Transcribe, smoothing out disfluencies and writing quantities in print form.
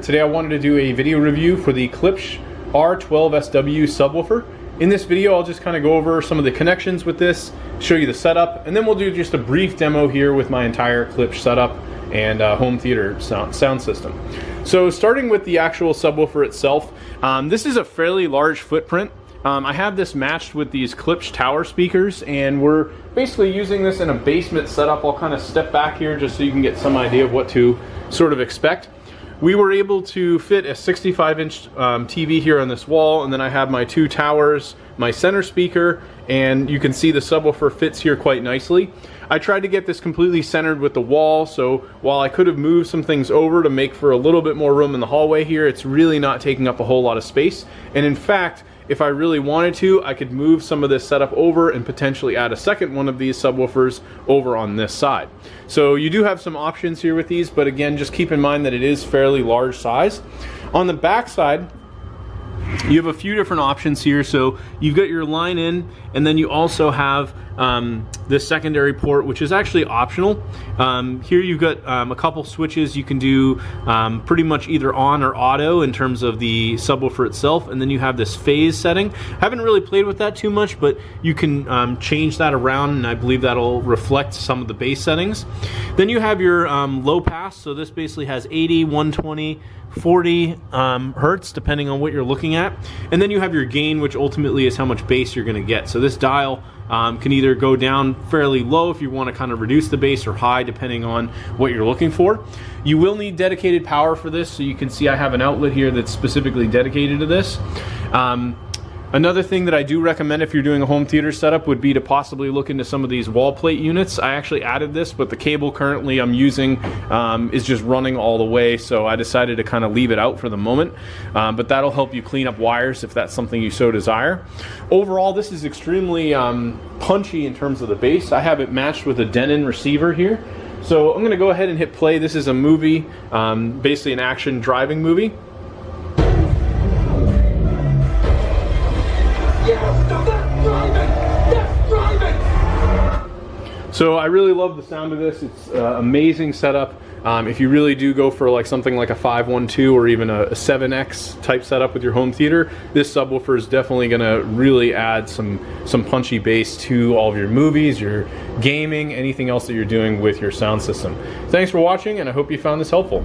Today I wanted to do a video review for the Klipsch R-120SW Subwoofer. In this video I'll just kind of go over some of the connections with this, show you the setup, and then we'll do just a brief demo here with my entire Klipsch setup and home theater sound system. So starting with the actual subwoofer itself, this is a fairly large footprint. I have this matched with these Klipsch tower speakers, and we're basically using this in a basement setup. I'll kind of step back here just so you can get some idea of what to sort of expect. We were able to fit a 65-inch TV here on this wall, and then I have my two towers, my center speaker, and you can see the subwoofer fits here quite nicely. I tried to get this completely centered with the wall, so while I could have moved some things over to make for a little bit more room in the hallway here, it's really not taking up a whole lot of space. And in fact, if I really wanted to, I could move some of this setup over and potentially add a second one of these subwoofers over on this side. So you do have some options here with these, but again, just keep in mind that it is fairly large size. On the back side, you have a few different options here. So you've got your line in, and then you also have this secondary port, which is actually optional. Here you've got a couple switches. You can do pretty much either on or auto in terms of the subwoofer itself, and then you have this phase setting. Haven't really played with that too much, but you can change that around, and I believe that'll reflect some of the bass settings. Then you have your low pass. So this basically has 80, 120, 40 hertz depending on what you're looking at, and then you have your gain, which ultimately is how much bass you're going to get. So this dial can either go down fairly low if you want to kind of reduce the bass, or high depending on what you're looking for. You will need dedicated power for this, so you can see I have an outlet here that's specifically dedicated to this. Another thing that I do recommend if you're doing a home theater setup would be to possibly look into some of these wall plate units. I actually added this, but the cable currently I'm using is just running all the way, so I decided to kind of leave it out for the moment. But that'll help you clean up wires if that's something you so desire. Overall, this is extremely punchy in terms of the bass. I have it matched with a Denon receiver here. So I'm going to go ahead and hit play. This is a movie, basically an action driving movie. So I really love the sound of this. It's amazing setup. If you really do go for like something like a 512 or even a 7X type setup with your home theater, this subwoofer is definitely going to really add some punchy bass to all of your movies, your gaming, anything else that you're doing with your sound system. Thanks for watching, and I hope you found this helpful.